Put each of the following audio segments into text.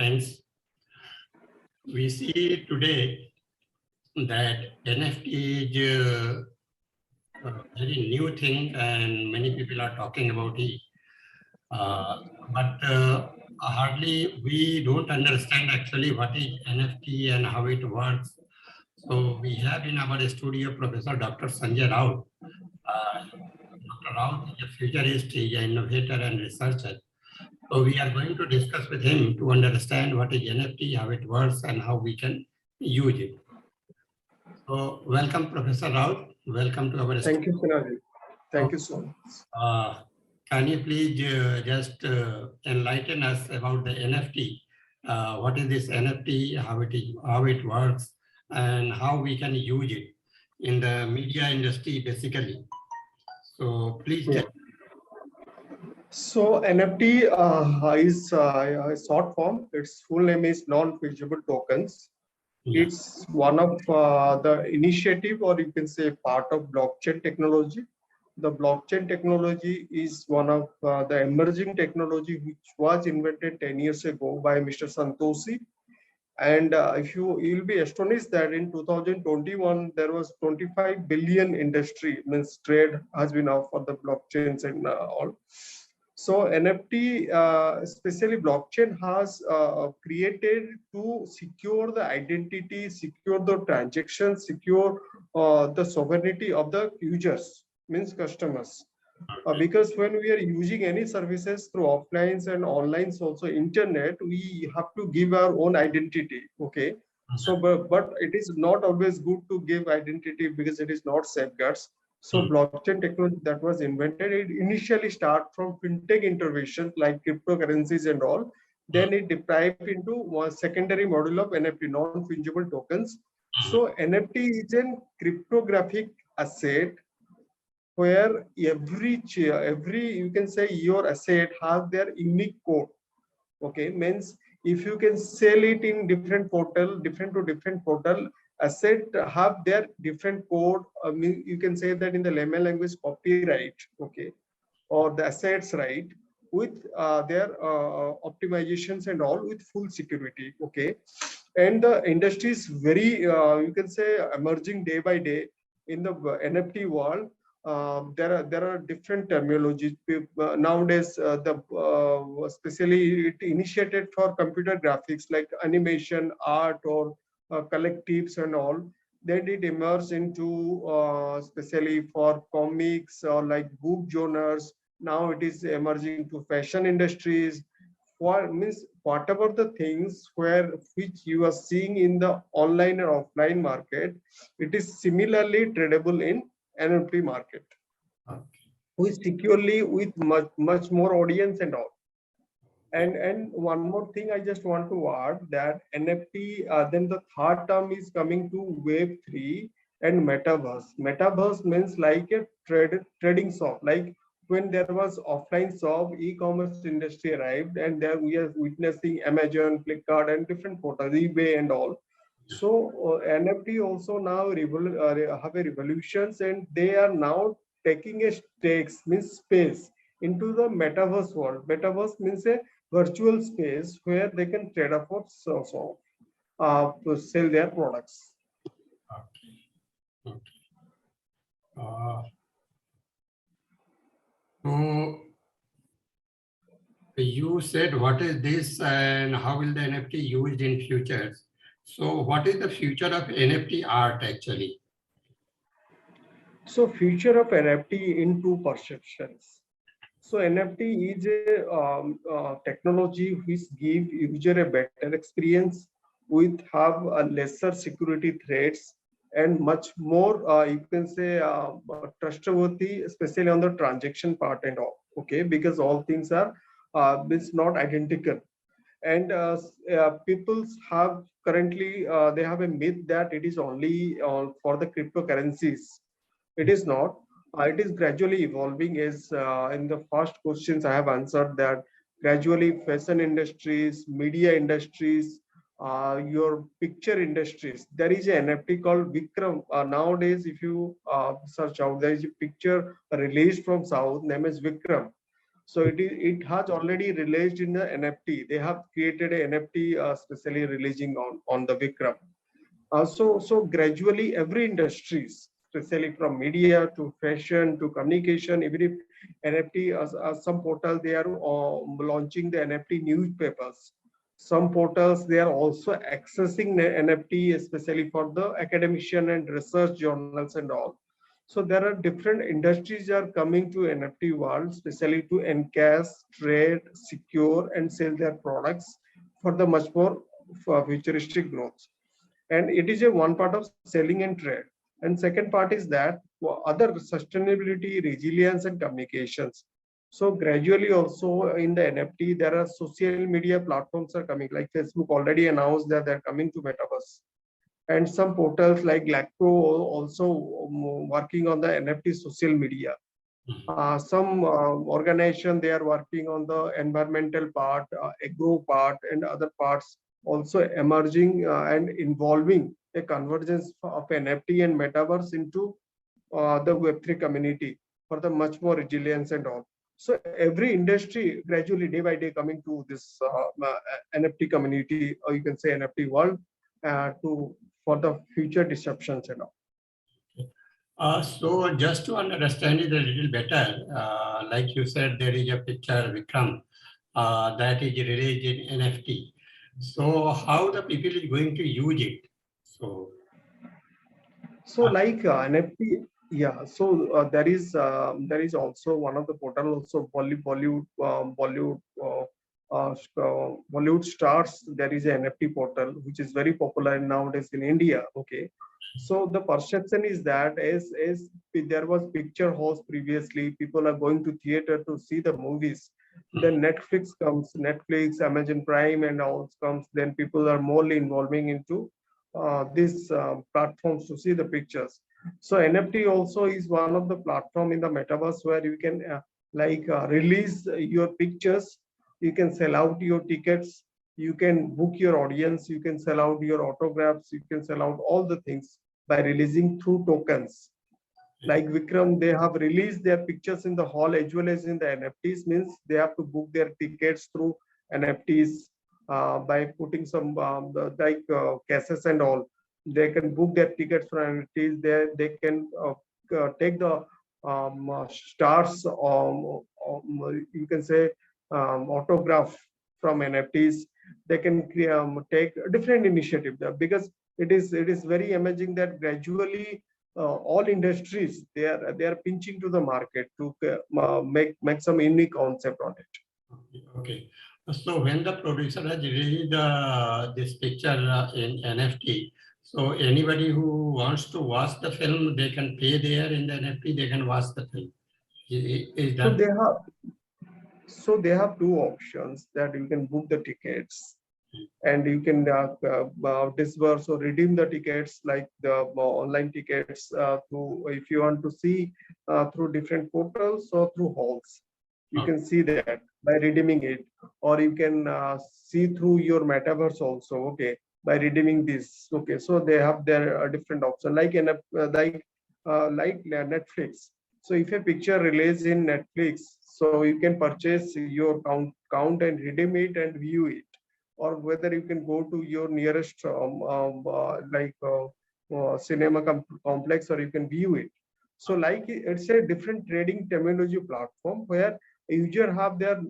friends. We see today that NFT is a very new thing and many people are talking about it. But hardly we don't understand actually what is NFT and how it works. So we have in our studio Professor Dr. Sanjay Rout. Dr. Rout is a futurist, he is an innovator and researcher. So we are going to discuss with him to understand what is NFT, how it works, and how we can use it. So welcome, Professor Rout. Welcome to our Thank you, Honorary. Thank you so much. Can you please just enlighten us about the NFT? What is this NFT? How it works, and how we can use it in the media industry, basically. So please. Yeah. So NFT is a short form. Its full name is non-fungible tokens. Yeah. It's one of the initiative, or you can say part of blockchain technology. The blockchain technology is one of the emerging technology which was invented 10 years ago by Mr. Santoshi. And if you'll be astonished that in 2021 there was 25 billion industry, means trade has been out for the blockchains and all. So NFT, especially blockchain, has created to secure the identity, secure the transactions, secure the sovereignty of the users, means customers. Because when we are using any services through offlines and online, also internet, we have to give our own identity. Okay. So, but it is not always good to give identity because it is not safeguards. So blockchain technology that was invented, it initially start from fintech interventions like cryptocurrencies and all. Then it deprived into one secondary model of NFT, non-fungible tokens. So NFT is a cryptographic asset where every you can say your asset has their unique code. Okay, means if you can sell it in different portal, different to different portal, asset have their different code. You can say that in the layman language, copyright. Okay, or the assets right with their optimizations and all with full security. Okay, and the industry is very you can say emerging day by day in the NFT world. There are different terminologies nowadays. Especially it initiated for computer graphics like animation, art, or collectives and all. They did emerge into especially for comics or like book genres. Now it is emerging to fashion industries. What means whatever the things which you are seeing in the online or offline market, it is similarly tradable in NFT market, with securely, with much more audience and all. And one more thing I just want to add that NFT, then the third term is coming to Web3 and Metaverse. Metaverse means like a trading shop, like when there was offline shop, e-commerce industry arrived, and there we are witnessing Amazon, Flipkart, and different portals, eBay and all. So NFT also now have a revolutions, and they are now taking a stakes, means space, into the metaverse world. Metaverse means a virtual space where they can trade up for to sell their products. Okay. So you said what is this and how will the NFT used in future? So what is the future of NFT art actually? So future of NFT in two perceptions. So NFT is a technology which give user a better experience, with have a lesser security threats and much more you can say trustworthy, especially on the transaction part and all. Okay, because all things are it's not identical. And people have currently they have a myth that it is only for the cryptocurrencies. It is not. It is gradually evolving. As in the first questions I have answered that gradually fashion industries, media industries, your picture industries. There is an NFT called Vikram. Nowadays, if you search out, there is a picture released from South, name is Vikram. So it has already released in the NFT. They have created a NFT, especially releasing on the Vikram. So gradually every industries, especially from media to fashion to communication, every NFT, some portal they are launching the NFT newspapers. Some portals they are also accessing the NFT, especially for the academician and research journals and all. So there are different industries are coming to NFT world, especially to encash, trade, secure, and sell their products for the much more futuristic growth. And it is a one part of selling and trade. And second part is that other sustainability, resilience, and communications. So gradually also in the NFT, there are social media platforms are coming, like Facebook already announced that they're coming to Metaverse. And some portals like Lacto also working on the NFT social media. Some organization they are working on the environmental part, agro part, and other parts also emerging and involving a convergence of NFT and metaverse into the Web3 community for the much more resilience and all. So every industry gradually day by day coming to this NFT community, or you can say NFT world, to for the future disruptions and all. So just to understand it a little better, like you said, there is a picture, Vikram, that is released in NFT. So how the people is going to use it? So, So like NFT, yeah. So there is also one of the portal also Bollywood stars. There is an NFT portal which is very popular nowadays in India. Okay, so the perception is that as there was picture halls previously, people are going to theater to see the movies. Then Netflix comes, Netflix, Amazon Prime, and all comes. Then people are more involving into these platforms to see the pictures. So NFT also is one of the platform in the metaverse where you can release your pictures, you can sell out your tickets, you can book your audience, you can sell out your autographs, you can sell out all the things by releasing through tokens. Like Vikram, they have released their pictures in the hall as well as in the NFTs, means they have to book their tickets through NFTs by putting some cases and all. They can book their tickets for NFTs. They can take the stars, you can say autograph from NFTs. They can take a different initiative there, because it is very amazing that gradually all industries they are pinching to the market to make some unique concept on it. okay. So when the producer has released this picture in NFT, so anybody who wants to watch the film, they can pay there in the NFT, they can watch the film. Is So that? they have two options, that you can book the tickets and you can disburse or redeem the tickets, like the online tickets through, if you want to see through different portals or through halls, you can see that by redeeming it, or you can see through your metaverse also, okay, by redeeming this. Okay, so they have their different option, like in like Netflix. So if a picture released in Netflix, so you can purchase your count and redeem it and view it, or whether you can go to your nearest cinema complex, or you can view it. So like it's a different trading terminology platform where user have their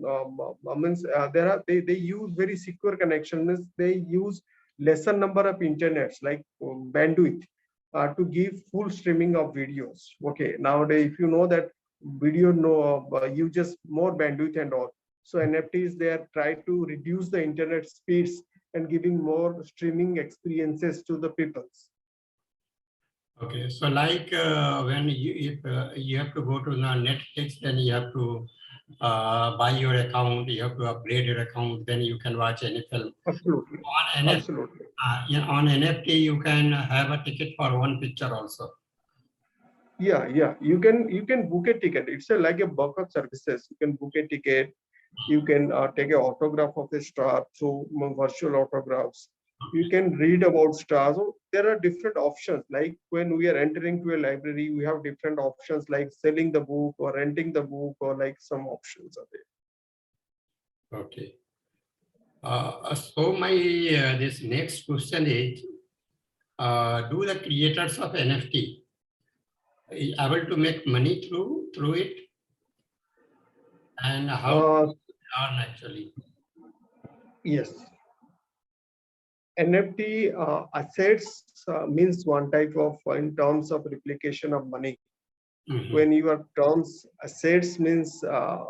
they use very secure connection, means they use lesser number of internets, like bandwidth, to give full streaming of videos. Okay, nowadays if you know that video uses more bandwidth and all, so NFTs they are try to reduce the internet speeds and giving more streaming experiences to the peoples. Okay, so like when if you have to go to the Netflix, then you have to buy your account, you have to upgrade your account, then you can watch any film. Absolutely, On NFT, absolutely. on NFT, you can have a ticket for one picture also. Yeah, you can book a ticket. It's like a bulk of services. You can book a ticket. You can take an autograph of the star through virtual autographs. You can read about stars. So there are different options. Like when we are entering to a library, we have different options like selling the book or renting the book, or like some options are there. Okay. So my this next question is, do the creators of NFT able to make money through it, and how earn actually? Yes. NFT assets means one type of in terms of replication of money. When your terms assets means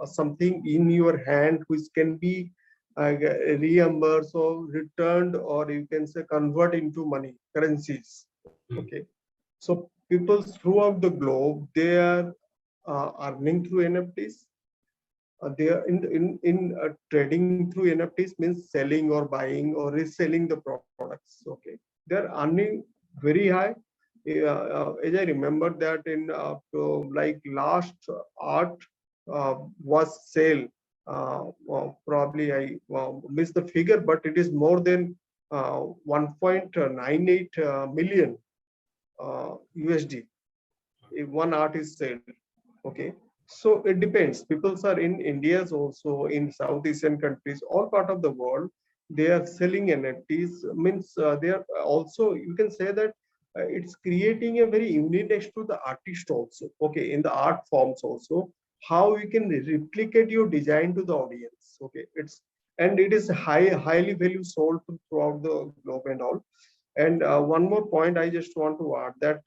something in your hand which can be reimbursed or returned, or you can say convert into money currencies. Okay, so people throughout the globe, they are earning through NFTs. They are in trading through NFTs means selling or buying or reselling the products. Okay, they're earning very high. As I remember that in like last art was sale. Probably I missed the figure, but it is more than 1.98 million USD. If one art is sold. Okay, so it depends. People are in India's also in South Asian countries, all part of the world. They are selling NFTs. Means they are also, you can say that it's creating a very uniqueness to the artist also. Okay, in the art forms also, how you can replicate your design to the audience. Okay, and it is highly value sold throughout the globe and all. And one more point I just want to add that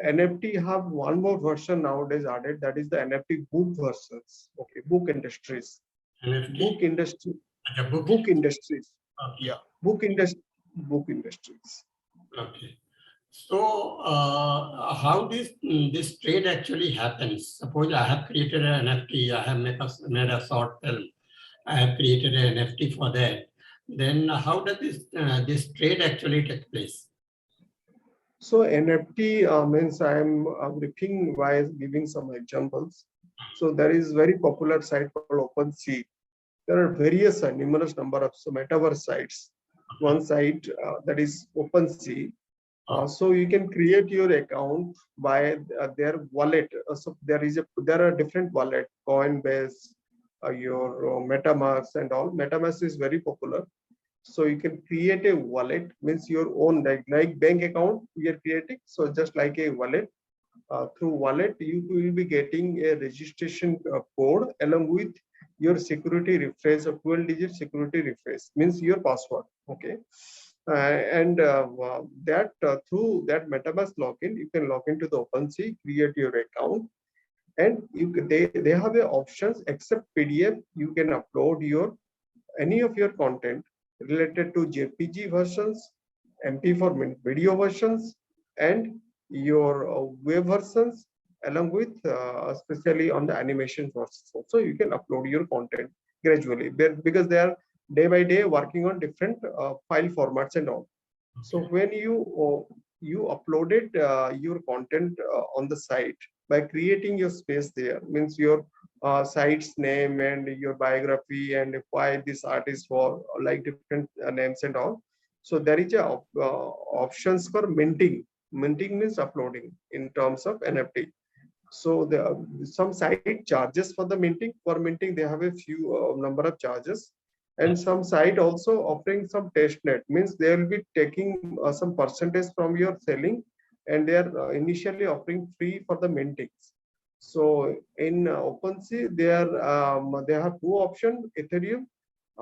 NFT have one more version nowadays added, that is the NFT book versions. Okay, book industries. NFT? Book industry. Book industries. Okay. Yeah, book industries. Okay. So how this trade actually happens? Suppose I have created an NFT, I have made a short film, I have created an NFT for that. Then how does this trade actually take place? So NFT means I am briefing by giving some examples. So there is very popular site called OpenSea. There are various numerous number of metaverse sites. One site that is OpenSea. So you can create your account by their wallet. So there are different wallet, Coinbase, your MetaMask and all. MetaMask is very popular. So you can create a wallet, means your own like bank account we are creating. So just like a wallet, through wallet you will be getting a registration code along with your security refresh, a 12-digit security refresh, means your password. Okay, and that through that MetaMask login, you can log into the OpenSea, create your account, and they have the options. Except PDF, you can upload your any of your content related to JPG versions, MP4 video versions, and your web versions, along with especially on the animation versions. So you can upload your content gradually because they are day by day working on different file formats and all. So when you uploaded your content on the site by creating your space there, means your site's name and your biography and why this artist for like different names and all. So there is a options for minting. Minting means uploading in terms of NFT. So some site charges for the minting. For minting, they have a few number of charges, and some site also offering some test net, means they will be taking some percentage from your selling, and they are initially offering free for the mintings. So in OpenSea, they have two options. Ethereum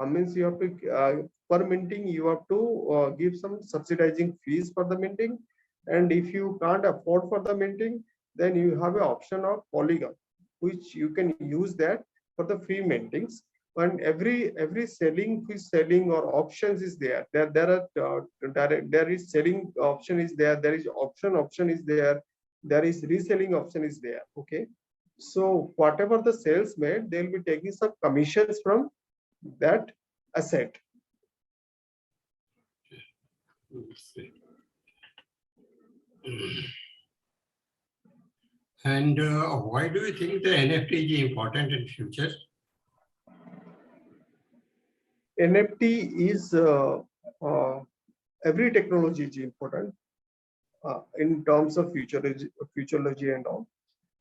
means you have to per minting you have to give some subsidizing fees for the minting, and if you can't afford for the minting, then you have an option of Polygon, which you can use that for the free mintings. And every selling or options is there. There is selling option is there. There is option is there. There is reselling option is there. Okay, so whatever the sales made, they will be taking some commissions from that asset. And why do you think the NFT is important in future? NFT is uh, every technology is important in terms of futurology and all.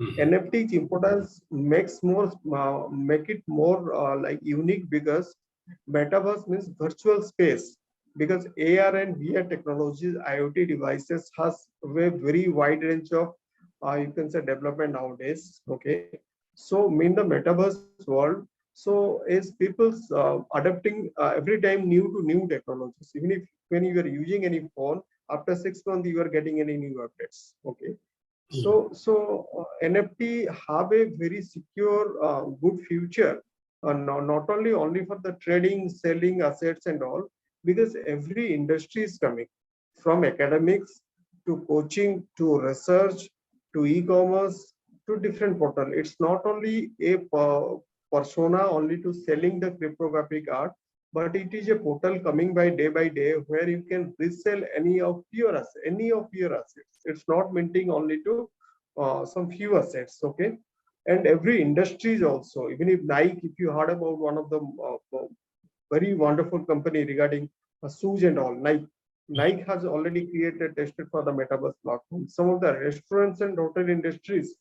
Mhm. NFT's importance make it more like unique because metaverse means virtual space. Because AR and VR technologies, IoT devices has a very wide range of you can say development nowadays. Okay, so mean the metaverse world. So is people's adapting every time new technologies. Even if when you are using any phone, after 6 months you are getting any new updates. Okay, Yeah. so NFT have a very secure, good future, not only for the trading, selling assets and all, because every industry is coming, from academics to coaching to research to e-commerce to different portal. It's not only a persona only to selling the cryptographic art, but it is a portal coming by day where you can resell any of your assets. It's not minting only to some few assets. Okay, and every industry is also, even if Nike, if you heard about one of the very wonderful company regarding shoes and all, Nike has already created tested for the metaverse platform. Some of the restaurants and hotel industries,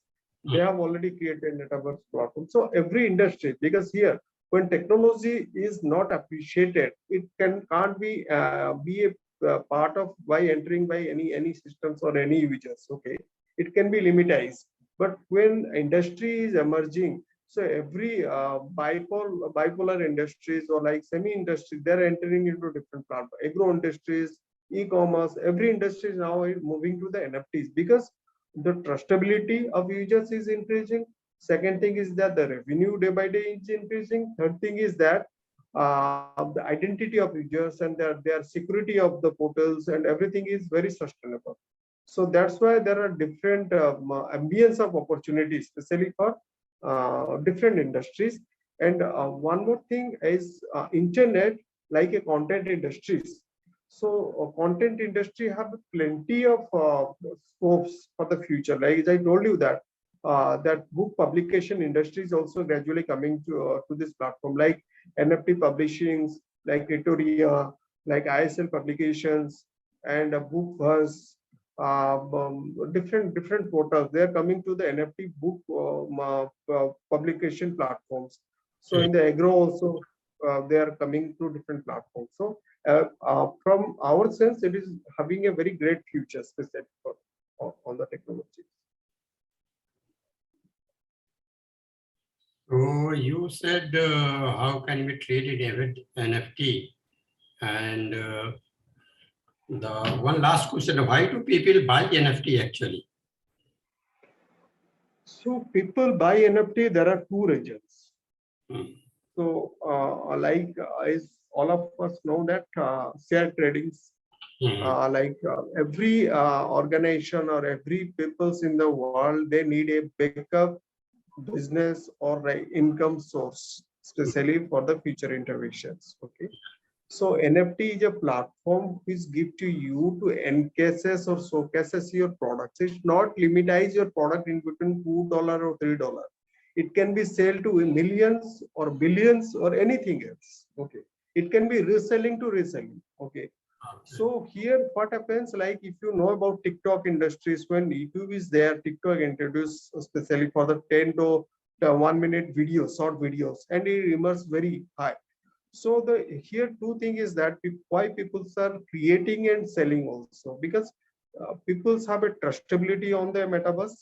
they have already created metaverse platform. So every industry, because here when technology is not appreciated, it can't be a part of by entering by any systems or any users. Okay, it can be limitized, but when industry is emerging, so every bipolar industries or like semi-industry, they're entering into different platforms. Agro industries, e-commerce, every industry is now moving to the NFTs because the trustability of users is increasing. Second thing is that the revenue day by day is increasing. Third thing is that the identity of users and their security of the portals and everything is very sustainable. So that's why there are different ambience of opportunities, especially for different industries. And one more thing is internet, like a content industries. So content industry have plenty of scopes for the future. Like as I told you that that book publication industry is also gradually coming to this platform, like NFT publishings, like Ritoria, like ISL publications, and book buzz, different portals. They are coming to the NFT book publication platforms. So in the agro also, they are coming to different platforms. So from our sense, it is having a very great future, especially for on the technology. So you said how can we trade it with NFT? And the one last question, why do people buy NFT actually? So people buy NFT. There are two reasons. Hmm. So as all of us know that share tradings, Mhm. every organization or every peoples in the world, they need a backup business or income source, especially for the future interventions. Okay, so NFT is a platform which give to you to encases or showcases your products. It's not limitize your product in between $2 or $3. It can be sold to millions or billions or anything else. Okay, it can be reselling to reselling. Okay, so here what happens, like if you know about TikTok industries, when YouTube is there, TikTok introduced especially for the 10 to the 1 minute videos, short videos, and it emerges very high. So the here two thing is that why people are creating and selling also, because people have a trustability on their metaverse.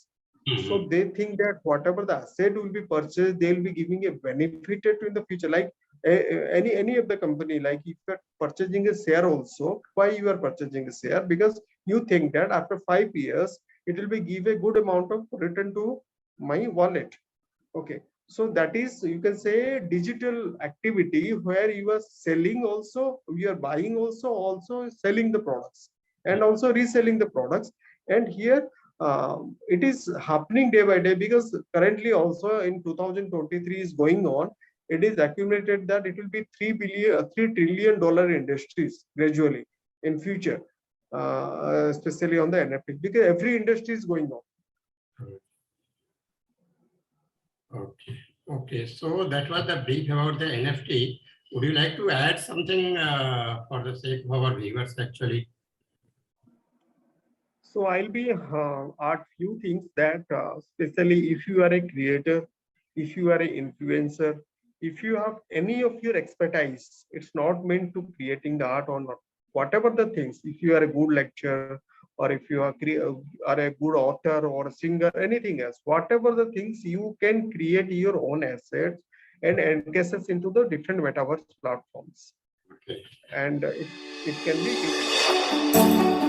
So Mhm. they think that whatever the asset will be purchased, they'll be giving a benefit to in the future. Like any of the company, like if you're purchasing a share also, why you are purchasing a share? Because you think that after 5 years, it will be give a good amount of return to my wallet. Okay, so that is, you can say, digital activity where you are selling also, you are buying also selling the products and also reselling the products. And here it is happening day by day, because currently also in 2023 is going on. It is accumulated that it will be $3 trillion industries gradually in future, especially on the NFT, because every industry is going on. Okay. Okay. So that was the brief about the NFT. Would you like to add something for the sake of our viewers actually? So I'll be add few things that especially if you are a creator, if you are an influencer, if you have any of your expertise, it's not meant to creating the art or not. Whatever the things, if you are a good lecturer or if you are a good author or a singer, anything else, whatever the things you can create your own assets and encases into the different metaverse platforms. Okay. And it can be